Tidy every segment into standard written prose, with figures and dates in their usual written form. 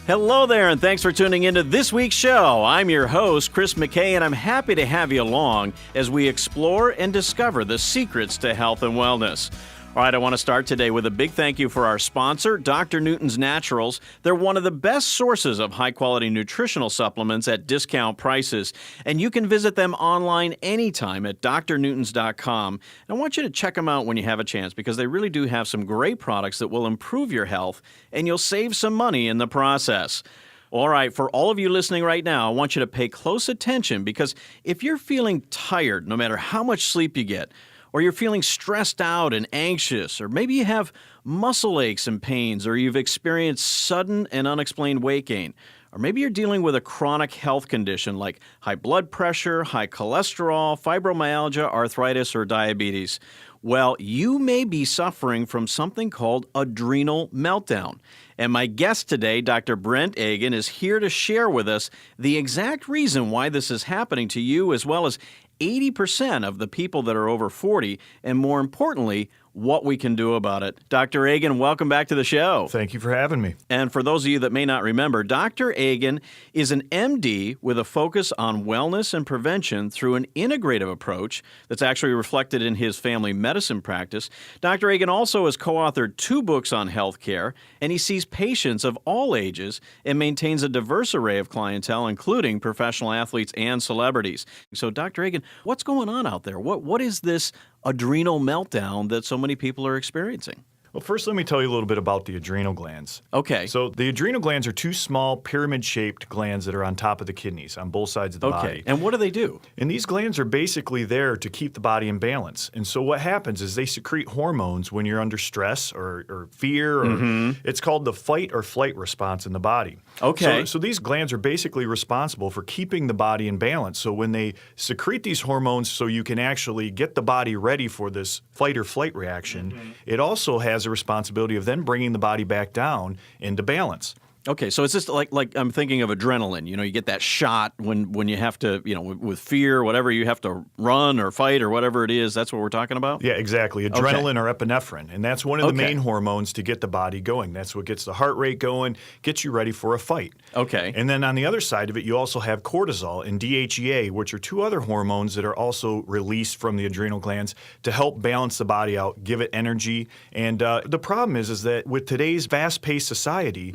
Hello there, and thanks for tuning into this week's show. I'm your host, Chris McKay, and I'm happy to have you along as we explore and discover the secrets to health and wellness. All right, I want to start today with a big thank you for our sponsor, Dr. Newton's Naturals. They're one of the best sources of high-quality nutritional supplements at discount prices, and you can visit them online anytime at drnewtons.com. And I want you to check them out when you have a chance because they really do have some great products that will improve your health, and you'll save some money in the process. All right, for all of you listening right now, I want you to pay close attention because if you're feeling tired, no matter how much sleep you get, or you're feeling stressed out and anxious, or maybe you have muscle aches and pains, or you've experienced sudden and unexplained weight gain, or maybe you're dealing with a chronic health condition like high blood pressure, high cholesterol, fibromyalgia, arthritis, or diabetes. Well, you may be suffering from something called adrenal meltdown. And my guest today, Dr. Brent Agin, is here to share with us the exact reason why this is happening to you, as well as 80% of the people that are over 40, and more importantly, what we can do about it. Dr. Agin, welcome back to the show. Thank you for having me. And for those of you that may not remember, Dr. Agin is an MD with a focus on wellness and prevention through an integrative approach that's actually reflected in his family medicine practice. Dr. Agin also has co-authored 2 books on healthcare, and he sees patients of all ages and maintains a diverse array of clientele, including professional athletes and celebrities. So, Dr. Agin, what's going on out there? What is this adrenal meltdown that so many people are experiencing? Well, first, let me tell you a little bit about the adrenal glands. Okay. So the adrenal glands are 2 small pyramid-shaped glands that are on top of the kidneys on both sides of the body. Okay. And what do they do? And these glands are basically there to keep the body in balance. And so what happens is they secrete hormones when you're under stress or fear. Or It's called the fight or flight response in the body. Okay. So these glands are basically responsible for keeping the body in balance. So when they secrete these hormones so you can actually get the body ready for this fight or flight reaction, it also has a responsibility of then bringing the body back down into balance. Okay, so it's just like I'm thinking of adrenaline. You know, you get that shot when you have to, with fear, whatever, you have to run or fight or whatever it is. That's what we're talking about? Yeah, exactly. Adrenaline or epinephrine. And that's one of the main hormones to get the body going. That's what gets the heart rate going, gets you ready for a fight. Okay. And then on the other side of it, you also have cortisol and DHEA, which are 2 other hormones that are also released from the adrenal glands to help balance the body out, give it energy. And the problem is that with today's fast-paced society,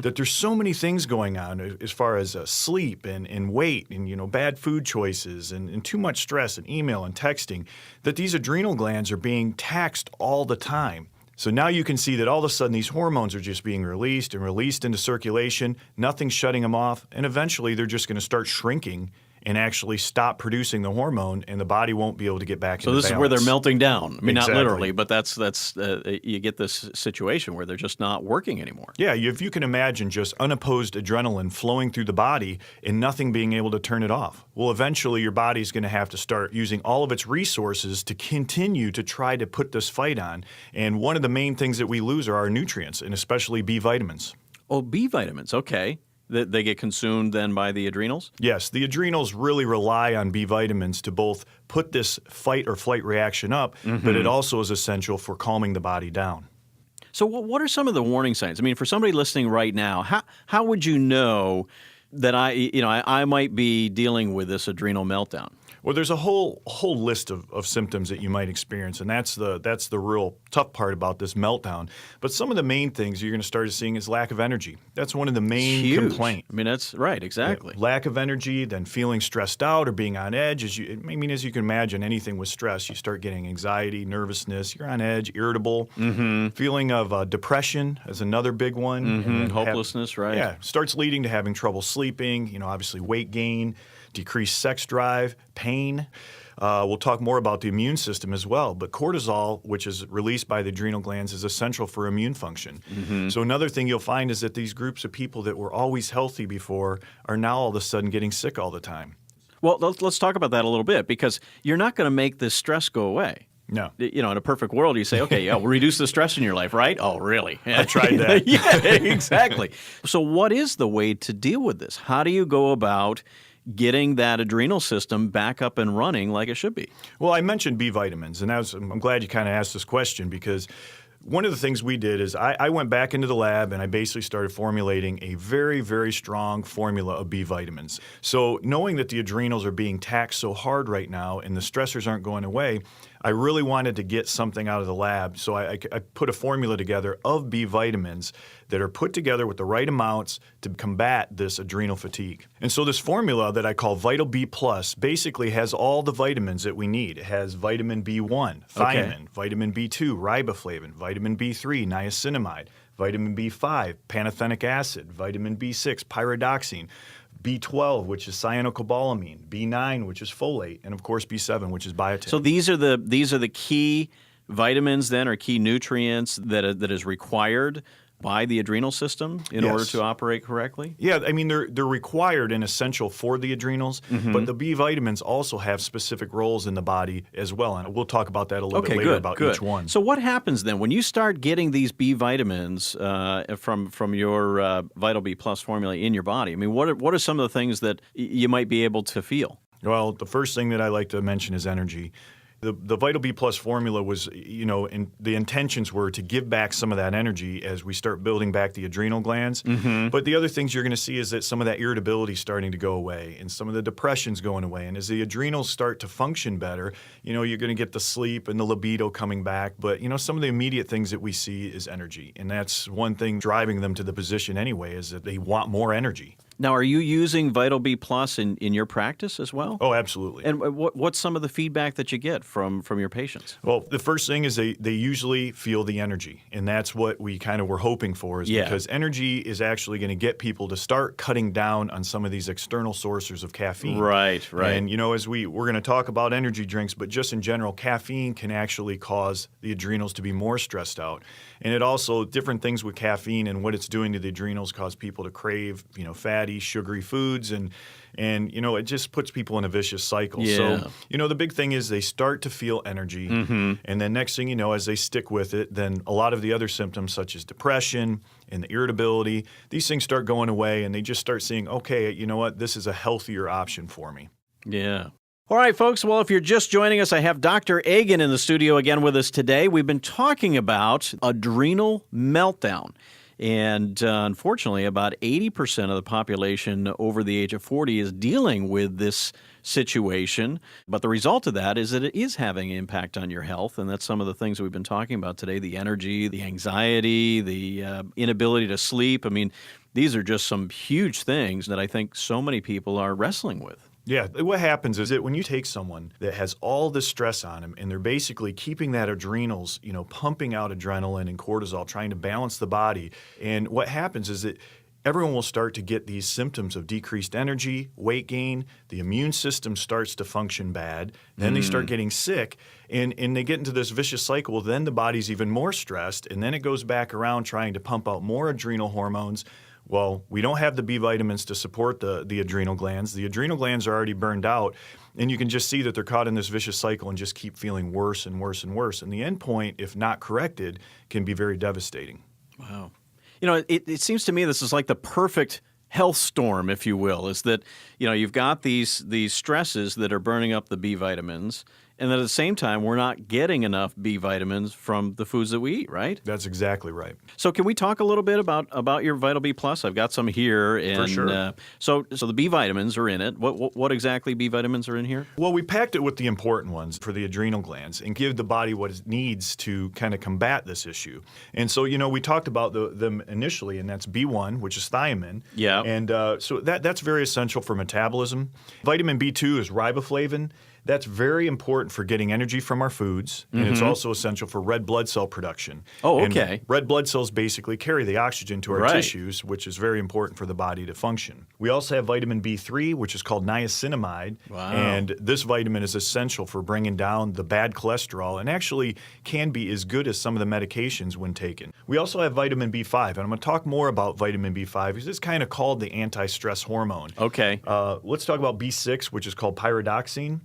that there's so many things going on as far as sleep and weight and bad food choices and too much stress and email and texting, that these adrenal glands are being taxed all the time. So now you can see that all of a sudden these hormones are just being released and released into circulation, nothing's shutting them off, and eventually they're just going to start shrinking and actually stop producing the hormone, and the body won't be able to get back into balance. So this is where they're melting down. I mean, Exactly. Not literally, but that's you get this situation where they're just not working anymore. Yeah, if you can imagine just unopposed adrenaline flowing through the body and nothing being able to turn it off. Well, eventually your body's going to have to start using all of its resources to continue to try to put this fight on. And one of the main things that we lose are our nutrients, and especially B vitamins. Oh, B vitamins, okay. They get consumed then by the adrenals? Yes, the adrenals really rely on B vitamins to both put this fight or flight reaction up, but it also is essential for calming the body down. So what are some of the warning signs? I mean, for somebody listening right now, how would you know that I might be dealing with this adrenal meltdown? Well, there's a whole list of symptoms that you might experience, and that's the real tough part about this meltdown. But some of the main things you're going to start seeing is lack of energy. That's one of the main complaints. I mean, that's right, exactly. Yeah, lack of energy, then feeling stressed out or being on edge. As you can imagine, anything with stress, you start getting anxiety, nervousness. You're on edge, irritable. Feeling of depression is another big one. And hopelessness, right? Yeah, starts leading to having trouble sleeping. Obviously weight gain. Decreased sex drive, pain. We'll talk more about the immune system as well, but cortisol, which is released by the adrenal glands, is essential for immune function. So another thing you'll find is that these groups of people that were always healthy before are now all of a sudden getting sick all the time. Well, let's talk about that a little bit, because you're not going to make this stress go away. No. In a perfect world, you say, okay, yeah, we'll reduce the stress in your life, right? Oh, really? I tried that. Yeah, exactly. So what is the way to deal with this? How do you go about getting that adrenal system back up and running like it should be? Well, I mentioned B vitamins, and I'm glad you kind of asked this question, because one of the things we did is I went back into the lab and I basically started formulating a very, very strong formula of B vitamins. So knowing that the adrenals are being taxed so hard right now and the stressors aren't going away, I really wanted to get something out of the lab. So I put a formula together of B vitamins that are put together with the right amounts to combat this adrenal fatigue. And so this formula that I call Vital B Plus basically has all the vitamins that we need. It has vitamin B1, thiamine, vitamin B2, riboflavin, vitamin B3, niacinamide, vitamin B5, pantothenic acid, vitamin B6, pyridoxine, B12, which is cyanocobalamin, B9, which is folate, and of course B7, which is biotin. So these are the key vitamins then, or key nutrients that is required by the adrenal system in order to operate correctly? Yeah, I mean, they're required and essential for the adrenals, but the B vitamins also have specific roles in the body as well, and we'll talk about that a little bit later about each one. So what happens then when you start getting these B vitamins from your Vital B Plus formula in your body? I mean, what are some of the things that you might be able to feel? Well, the first thing that I like to mention is energy. The Vital B Plus formula was, the intentions were to give back some of that energy as we start building back the adrenal glands. But the other things you're going to see is that some of that irritability is starting to go away and some of the depression's going away. And as the adrenals start to function better, you're going to get the sleep and the libido coming back. But, some of the immediate things that we see is energy. And that's one thing driving them to the position anyway, is that they want more energy. Now, are you using Vital B Plus in your practice as well? Oh, absolutely. And what's some of the feedback that you get from your patients? Well, the first thing is they usually feel the energy, and that's what we kind of were hoping for, is because energy is actually going to get people to start cutting down on some of these external sources of caffeine. Right. And, as we're going to talk about energy drinks, but just in general, caffeine can actually cause the adrenals to be more stressed out. And it also, different things with caffeine and what it's doing to the adrenals cause people to crave, fatty, sugary foods, and it just puts people in a vicious cycle. Yeah. So, the big thing is they start to feel energy, and then next thing you know, as they stick with it, then a lot of the other symptoms such as depression and the irritability, these things start going away, and they just start seeing, okay, you know what, this is a healthier option for me. Yeah. All right, folks. Well, if you're just joining us, I have Dr. Agin in the studio again with us today. We've been talking about adrenal meltdown. And unfortunately, about 80% of the population over the age of 40 is dealing with this situation. But the result of that is that it is having an impact on your health. And that's some of the things we've been talking about today: the energy, the anxiety, the inability to sleep. I mean, these are just some huge things that I think so many people are wrestling with. Yeah, what happens is that when you take someone that has all this stress on them and they're basically keeping that adrenals, pumping out adrenaline and cortisol, trying to balance the body, and what happens is that everyone will start to get these symptoms of decreased energy, weight gain, the immune system starts to function bad, then they start getting sick, and they get into this vicious cycle. Then the body's even more stressed, and then it goes back around trying to pump out more adrenal hormones. Well, we don't have the B vitamins to support the adrenal glands. The adrenal glands are already burned out, and you can just see that they're caught in this vicious cycle and just keep feeling worse and worse and worse. And the end point, if not corrected, can be very devastating. Wow. It seems to me this is like the perfect health storm, if you will, is that, you've got these stresses that are burning up the B vitamins, and then at the same time, we're not getting enough B vitamins from the foods that we eat, right? That's exactly right. So can we talk a little bit about your Vital B Plus? I've got some here. And, for sure. So the B vitamins are in it. What exactly B vitamins are in here? Well, we packed it with the important ones for the adrenal glands and give the body what it needs to kind of combat this issue. And so, we talked about them initially, and that's B1, which is thiamine. Yeah. And so that's very essential for metabolism. Vitamin B2 is riboflavin. That's very important for getting energy from our foods, and it's also essential for red blood cell production. Oh, okay. And red blood cells basically carry the oxygen to our tissues, which is very important for the body to function. We also have vitamin B3, which is called niacinamide, and this vitamin is essential for bringing down the bad cholesterol and actually can be as good as some of the medications when taken. We also have vitamin B5, and I'm going to talk more about vitamin B5 because it's kind of called the anti-stress hormone. Okay. Let's talk about B6, which is called pyridoxine.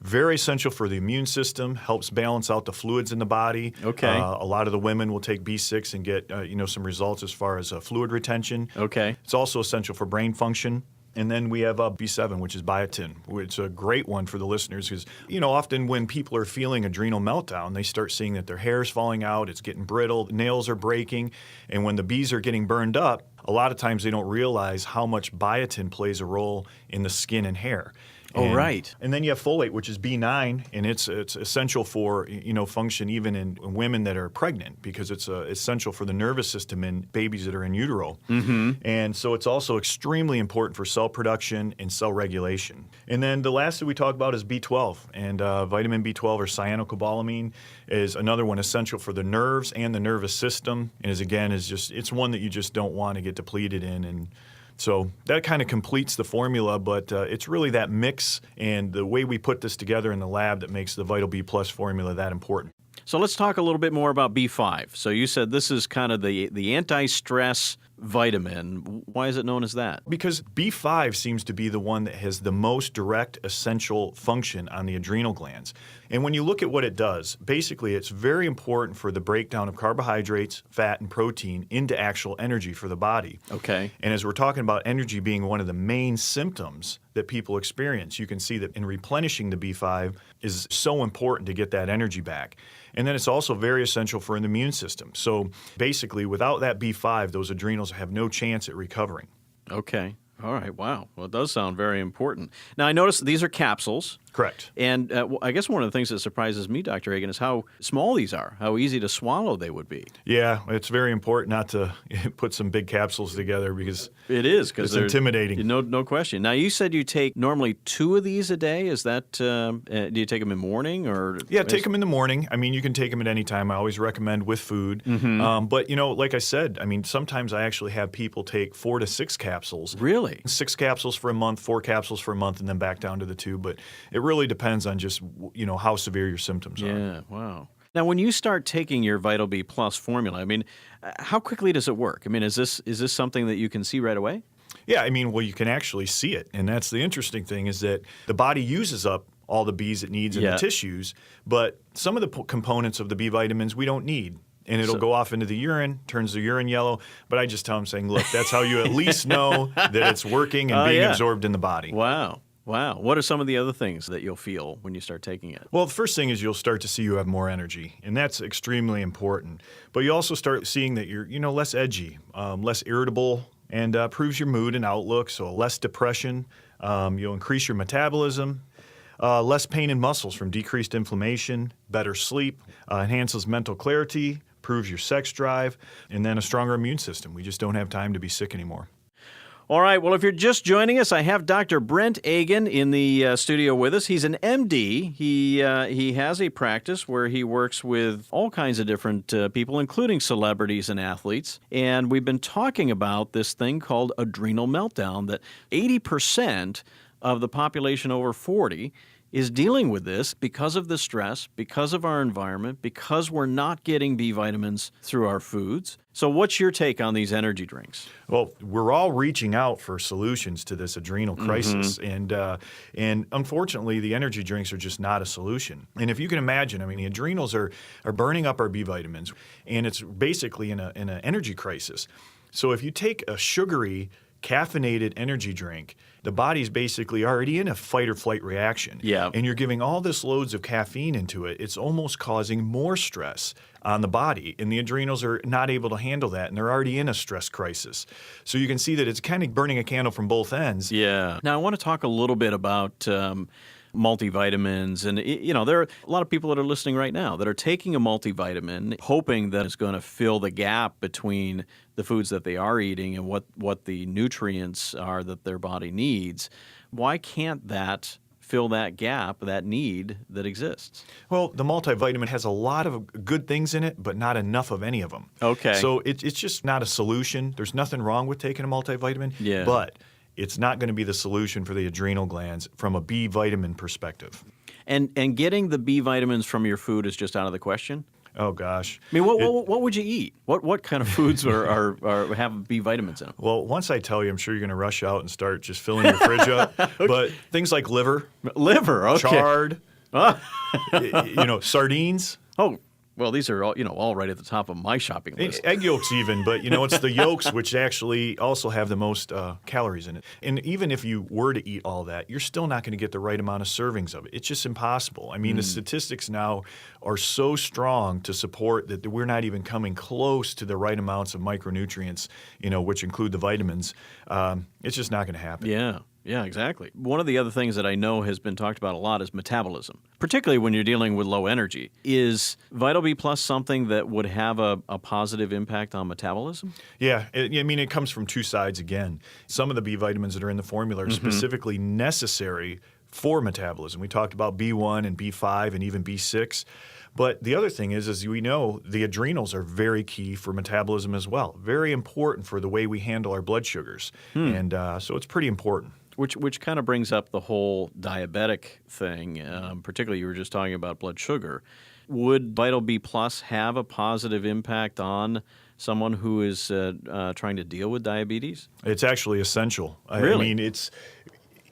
Very essential for the immune system, helps balance out the fluids in the body. Okay. A lot of the women will take B6 and get some results as far as fluid retention. Okay. It's also essential for brain function. And then we have B7, which is biotin. It's a great one for the listeners because, often when people are feeling adrenal meltdown, they start seeing that their hair is falling out, it's getting brittle, nails are breaking, and when the bees are getting burned up, a lot of times they don't realize how much biotin plays a role in the skin and hair. Right. And then you have folate, which is B9, and it's essential for function even in women that are pregnant because it's essential for the nervous system in babies that are in utero. And so it's also extremely important for cell production and cell regulation. And then the last that we talk about is B12, and vitamin B12 or cyanocobalamin is another one essential for the nerves and the nervous system, and it's one that you just don't want to get depleted in. And so that kind of completes the formula, but it's really that mix and the way we put this together in the lab that makes the Vital B Plus formula that important. So let's talk a little bit more about B5. So you said this is kind of the anti-stress vitamin. Why is it known as that? Because B5 seems to be the one that has the most direct essential function on the adrenal glands. And when you look at what it does, basically it's very important for the breakdown of carbohydrates, fat, and protein into actual energy for the body. Okay. And as we're talking about energy being one of the main symptoms that people experience, you can see that in replenishing the B5 is so important to get that energy back. And then it's also very essential for the immune system. So basically, without that B5, those adrenals have no chance at recovering. Okay. All right. Wow. Well, it does sound very important. Now, I noticed these are capsules. Correct. And I guess one of the things that surprises me, Dr. Agin, is how small these are, how easy to swallow they would be. Yeah, it's very important not to put some big capsules together because it is, because it's intimidating. No question. Now, you said you take normally 2 of these a day. Is that, do you take them in the morning? Or Yeah, take them in the morning. I mean, you can take them at any time. I always recommend with food. But, like I said, sometimes I actually have people take 4 to 6 capsules. Really? 6 capsules for a month, 4 capsules for a month, and then back down to the 2. But it really depends on just, how severe your symptoms are. Yeah, wow. Now, when you start taking your Vital B Plus formula, how quickly does it work? Is this something that you can see right away? Yeah, you can actually see it. And that's the interesting thing is that the body uses up all the Bs it needs in the tissues, but some of the components of the B vitamins we don't need. And it'll go off into the urine, turns the urine yellow. But I just tell them, saying, look, that's how you at least know that it's working and being absorbed in the body. Wow. What are some of the other things that you'll feel when you start taking it? Well, the first thing is you'll start to see you have more energy, and that's extremely important. But you also start seeing that you're, less edgy, less irritable, and improves your mood and outlook, so less depression. You'll increase your metabolism. Less pain in muscles from decreased inflammation, better sleep, enhances mental clarity, improves your sex drive, and then a stronger immune system. We just don't have time to be sick anymore. All right. Well, if you're just joining us, I have Dr. Brent Agin in the studio with us. He's an MD. He has a practice where he works with all kinds of different people, including celebrities and athletes. And we've been talking about this thing called adrenal meltdown, that 80% of the population over 40 is dealing with this because of the stress, because of our environment, because we're not getting B vitamins through our foods. So what's your take on these energy drinks? Well, we're all reaching out for solutions to this adrenal crisis, and unfortunately, the energy drinks are just not a solution. And if you can imagine, the adrenals are burning up our B vitamins, and it's basically in an energy crisis. So if you take a sugary, caffeinated energy drink, the body's basically already in a fight or flight reaction. Yeah. And you're giving all this loads of caffeine into it. It's almost causing more stress on the body. And the adrenals are not able to handle that. And they're already in a stress crisis. So you can see that it's kind of burning a candle from both ends. Yeah. Now, I want to talk a little bit about multivitamins. And, there are a lot of people that are listening right now that are taking a multivitamin, hoping that it's going to fill the gap between the foods that they are eating and what the nutrients are that their body needs. Why can't that fill that gap, that need that exists? Well, the multivitamin has a lot of good things in it, but not enough of any of them. Okay. So it's just not a solution. There's nothing wrong with taking a multivitamin, but it's not going to be the solution for the adrenal glands from a B vitamin perspective. And getting the B vitamins from your food is just out of the question? Oh, gosh. What would you eat? What kind of foods are have B vitamins in them? Well, once I tell you, I'm sure you're going to rush out and start just filling your fridge up. Okay. But things like liver, okay. chard, sardines. Oh, Well, these are all right at the top of my shopping list. Egg yolks even, but it's the yolks which actually also have the most calories in it. And even if you were to eat all that, you're still not going to get the right amount of servings of it. It's just impossible. I mean, the statistics now are so strong to support that we're not even coming close to the right amounts of micronutrients, which include the vitamins. It's just not going to happen. Yeah, exactly. One of the other things that I know has been talked about a lot is metabolism, particularly when you're dealing with low energy. Is Vital B Plus something that would have a positive impact on metabolism? Yeah, it comes from two sides again. Some of the B vitamins that are in the formula are specifically necessary for metabolism. We talked about B1 and B5 and even B6. But the other thing is, as we know, the adrenals are very key for metabolism as well. Very important for the way we handle our blood sugars. And so it's pretty important. Which kind of brings up the whole diabetic thing, particularly you were just talking about blood sugar. Would Vital B Plus have a positive impact on someone who is trying to deal with diabetes? It's actually essential. Really? I mean, it's,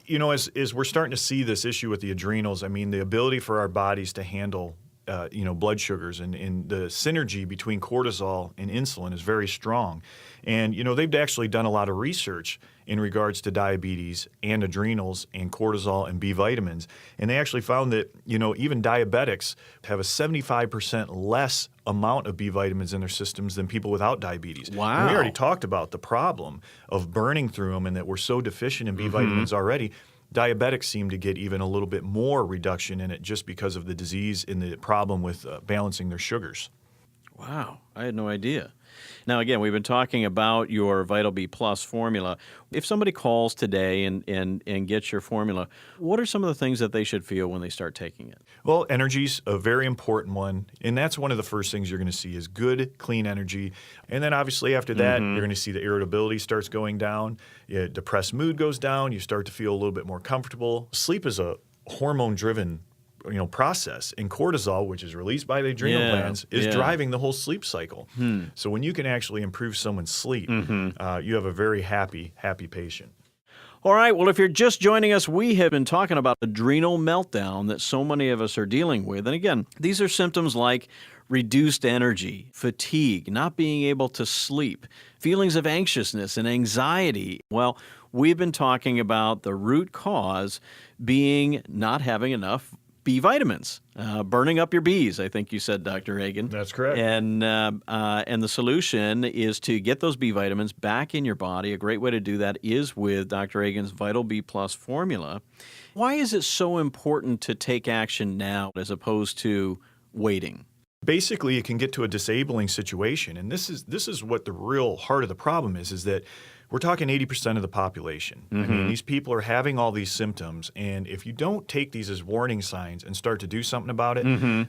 as we're starting to see this issue with the adrenals, the ability for our bodies to handle blood sugars and the synergy between cortisol and insulin is very strong. And, they've actually done a lot of research in regards to diabetes and adrenals and cortisol and B vitamins. And they actually found that, even diabetics have a 75% less amount of B vitamins in their systems than people without diabetes. Wow. And we already talked about the problem of burning through them and that we're so deficient in B vitamins already. Diabetics seem to get even a little bit more reduction in it just because of the disease and the problem with balancing their sugars. Wow, I had no idea. Now, again, we've been talking about your Vital B Plus formula. If somebody calls today and gets your formula, what are some of the things that they should feel when they start taking it? Well, energy's a very important one, and that's one of the first things you're going to see is good, clean energy. And then obviously after that, you're going to see the irritability starts going down, depressed mood goes down, you start to feel a little bit more comfortable. Sleep is a hormone-driven process, and cortisol, which is released by the adrenal glands, is driving the whole sleep cycle. So when you can actually improve someone's sleep, you have a very happy patient. All right, well, if you're just joining us, we have been talking about adrenal meltdown that so many of us are dealing with. And again, these are symptoms like reduced energy, fatigue, not being able to sleep, feelings of anxiousness and anxiety. Well, we've been talking about the root cause being not having enough B vitamins, burning up your Bs, I think you said, Dr. Agin. That's correct. And the solution is to get those B vitamins back in your body. A great way to do that is with Dr. Agin's Vital B Plus formula. Why is it so important to take action now as opposed to waiting? Basically, it can get to a disabling situation, and this is what the real heart of the problem is that we're talking 80% of the population. I mean, these people are having all these symptoms, and if you don't take these as warning signs and start to do something about it,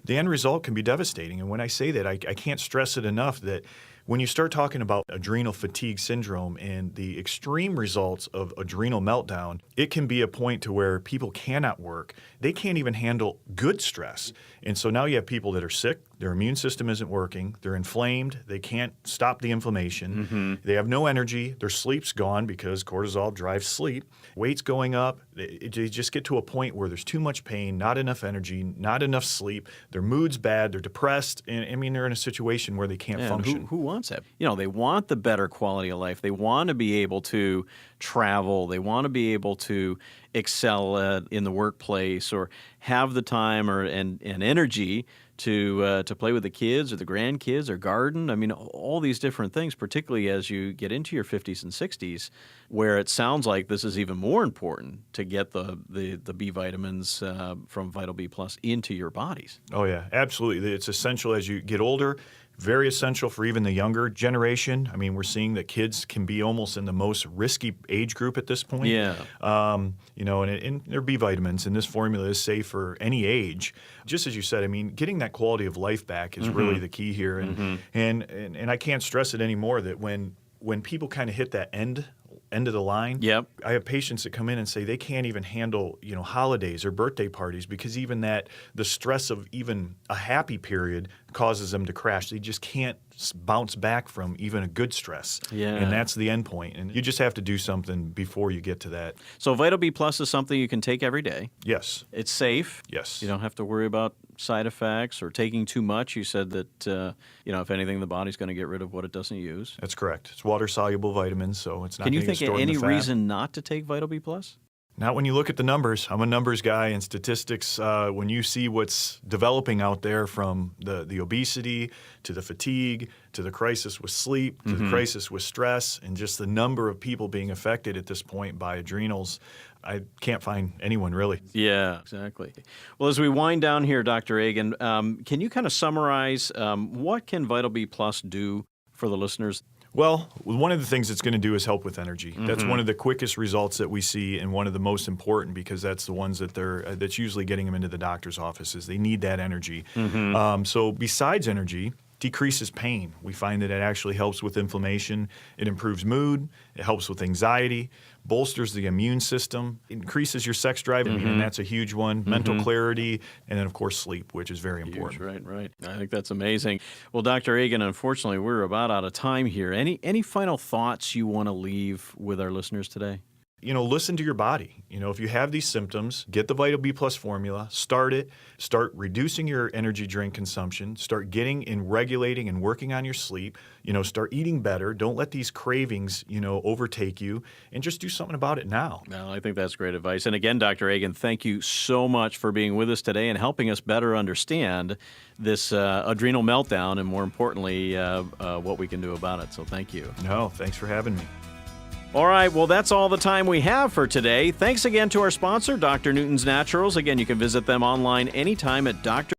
the end result can be devastating. And when I say that, I can't stress it enough that when you start talking about adrenal fatigue syndrome and the extreme results of adrenal meltdown, it can be a point to where people cannot work. They can't even handle good stress. And so now you have people that are sick, their immune system isn't working, they're inflamed, they can't stop the inflammation, they have no energy, their sleep's gone because cortisol drives sleep, weight's going up, they just get to a point where there's too much pain, not enough energy, not enough sleep, their mood's bad, they're depressed, and they're in a situation where they can't function. Who wants that? They want the better quality of life. They want to be able to travel. They want to be able to excel in the workplace or have the time and energy to play with the kids or the grandkids or garden. I mean, all these different things, particularly as you get into your 50s and 60s, where it sounds like this is even more important to get the B vitamins from Vital B Plus into your bodies. Oh, yeah, absolutely. It's essential as you get older. Very essential for even the younger generation. I mean, we're seeing that kids can be almost in the most risky age group at this point. Yeah. And they're B vitamins, and this formula is safe for any age. Just as you said, I mean, getting that quality of life back is really the key here. And I can't stress it anymore that when people kind of hit that end of the line. Yep. I have patients that come in and say they can't even handle, holidays or birthday parties because even the stress of even a happy period causes them to crash. They just can't bounce back from even a good stress. Yeah. And that's the end point. And you just have to do something before you get to that. So Vital B Plus is something you can take every day. Yes. It's safe. Yes. You don't have to worry about side effects or taking too much. You said that, if anything, the body's going to get rid of what it doesn't use. That's correct. It's water-soluble vitamins, so it's not Can you going to get think of stored in the any fat. reason not to take Vital B Plus? Not when you look at the numbers. I'm a numbers guy, and statistics, when you see what's developing out there from the obesity to the fatigue to the crisis with sleep to the crisis with stress and just the number of people being affected at this point by adrenals, I can't find anyone really. Yeah, exactly. Well, as we wind down here, Dr. Agin, can you kind of summarize what can Vital B Plus do for the listeners? Well, one of the things it's going to do is help with energy. That's one of the quickest results that we see, and one of the most important, because that's the ones that that's usually getting them into the doctor's offices. They need that energy. So besides energy, decreases pain. We find that it actually helps with inflammation. It improves mood. It helps with anxiety, bolsters the immune system, increases your sex drive, and that's a huge one, mental clarity, and then, of course, sleep, which is very important. Right. I think that's amazing. Well, Dr. Agin, unfortunately, we're about out of time here. Any final thoughts you want to leave with our listeners today? Listen to your body. If you have these symptoms, get the Vital B Plus formula, start reducing your energy drink consumption, start getting and regulating and working on your sleep, start eating better. Don't let these cravings, overtake you, and just do something about it now. Well, I think that's great advice. And again, Dr. Agin, thank you so much for being with us today and helping us better understand this adrenal meltdown and, more importantly, what we can do about it. So thank you. No, thanks for having me. All right, well, that's all the time we have for today. Thanks again to our sponsor, Dr. Newton's Naturals. Again, you can visit them online anytime at